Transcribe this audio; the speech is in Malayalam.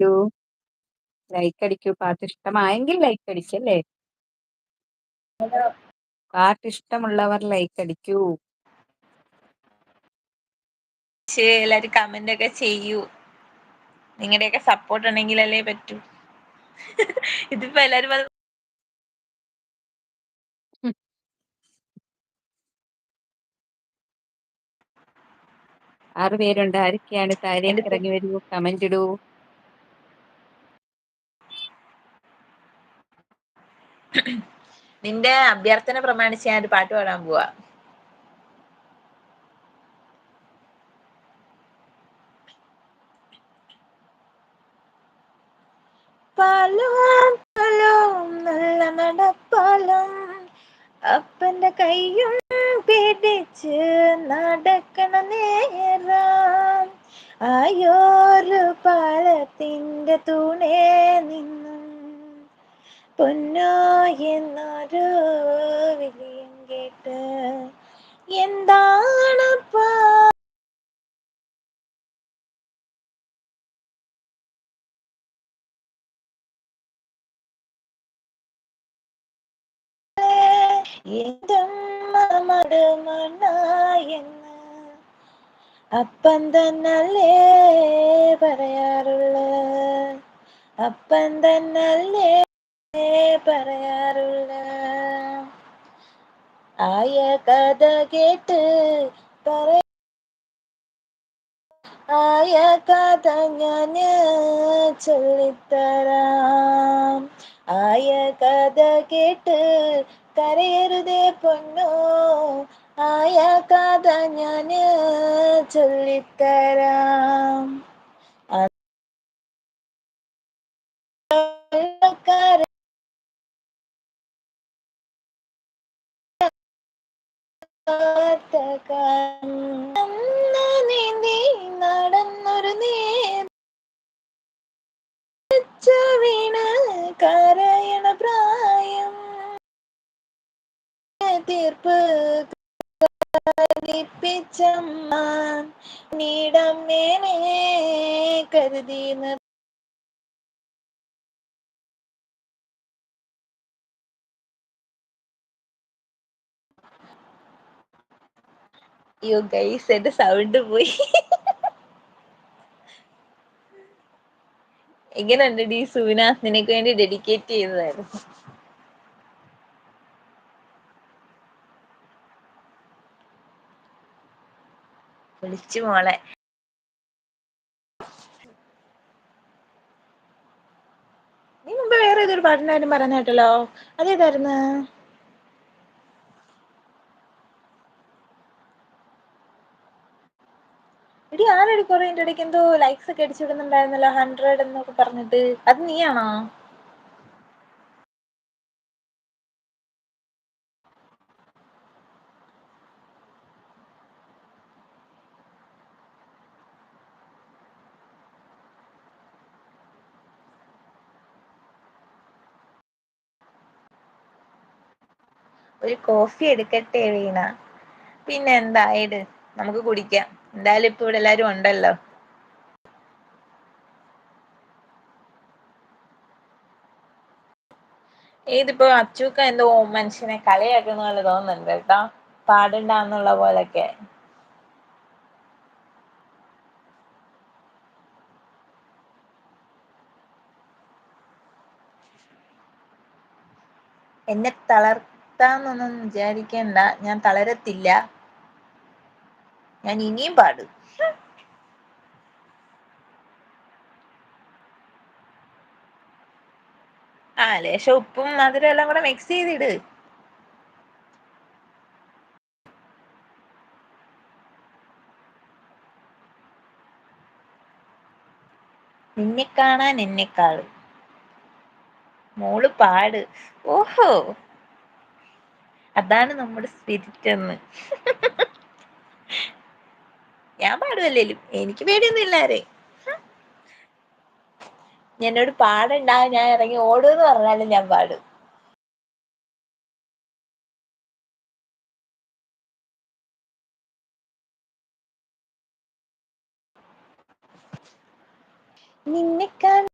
ൂ ലൈക്ക് അടിക്കൂ. പാട്ട് ഇഷ്ടമായെങ്കിൽ ലൈക്ക് അടിക്കല്ലേ. പാട്ട് ഇഷ്ടമുള്ളവർ ലൈക്ക് അടിക്കൂ. എല്ലാരും കമന്റ് ഒക്കെ ചെയ്യൂ. നിങ്ങളുടെയൊക്കെ സപ്പോർട്ട് ഉണ്ടെങ്കിലല്ലേ പറ്റൂ. ഇതിപ്പോ എല്ലാരും 6 പേരുണ്ട്. ആരൊക്കെയാണ്? താഴേക്ക് എന്റെ ഇറങ്ങി വരൂ, കമന്റ് ഇടൂ. നിന്റെ അഭ്യർത്ഥന പ്രമാണിച്ച് ഞാൻ ഒരു പാട്ട് പാടാൻ പോവാ. പാലം പാലം നല്ല നടപ്പാലം, അപ്പന്റെ കയ്യും പിടിച്ച് നടക്കണ നേരം, ആയോരു പാലത്തിന്റെ തൂണേ നിന്നും പൊന്നോ എന്നൊരു വിളിയും കേട്ട് എന്താണപ്പാ എന്തമ്മ മടുമണായെന്ന് അപ്പം തന്നല്ലേ പറയാറുള്ള, അപ്പം തന്നല്ലേ പറയാറുള്ള. ആയ കഥ കേട്ട് ആയ കഥ ഞാന് ചൊല്ലിത്തരാം. ആയ കഥ കേട്ട് കരയരുതേ പൊന്നോ, ആയ കഥ ഞാന് ചൊല്ലിത്തരാം. നീന്തി നടന്നൊരു വീണ് കരയണ പ്രായം, തീർപ്പ് കൽപ്പിച്ചമ്മ നീടമ്മേനെ കരുതി. യോ ഗൈസ്, എന്റെ സൗണ്ട് പോയി. എങ്ങനെയുണ്ട് ഈ സൂന? നിനക്ക് വേണ്ടി ഡെഡിക്കേറ്റ് ചെയ്തതായിരുന്നു. വിളിച്ചു മോളെ. നീ മുമ്പ് വേറെ ഏതൊരു പാട്ടിന്റെ കാര്യം പറയുന്ന കേട്ടല്ലോ, അതേതായിരുന്നു? എടി ആരടി കുറെ ഇടയ്ക്ക് എന്തോ ലൈക്സ് ഒക്കെ അടിച്ചിടുന്നുണ്ടായിരുന്നല്ലോ, 100 എന്നൊക്കെ പറഞ്ഞിട്ട്. അത് നീയാണോ? ഒരു കോഫി എടുക്കട്ടെ വീണ? പിന്നെ എന്താ ഇട്, നമുക്ക് കുടിക്കാം. എന്തായാലും ഇപ്പൊ ഇവിടെ എല്ലാരും ഉണ്ടല്ലോ. ഇതിപ്പോ അച്ചൂക്ക എന്തോ മനുഷ്യനെ കളിയാക്കുന്ന പോലെ തോന്നുന്നുണ്ട് കേട്ടോ, പാടണ്ടാന്നുള്ള പോലൊക്കെ. എന്നെ തളർത്താന്നൊന്നും വിചാരിക്കണ്ട, ഞാൻ തളരത്തില്ല. ഞാൻ ഇനിയും പാടും. ലേശം ഉപ്പും മധുരം എല്ലാം കൂടെ മിക്സ് ചെയ്തിട്. നിന്നെ കാണാൻ എന്നെക്കാളും. മോള് പാട്. ഓഹോ, അതാണ് നമ്മുടെ സ്പിരിറ്റ് എന്ന്. ഞാൻ പാടുവല്ലേലും എനിക്ക് പേടിയൊന്നും ആരെയും. എന്നോട് പാടണ്ട, ഞാൻ ഇറങ്ങി ഓടുന്ന് പറഞ്ഞാലും ഞാൻ പാടും. നിന്നെ കാണാൻ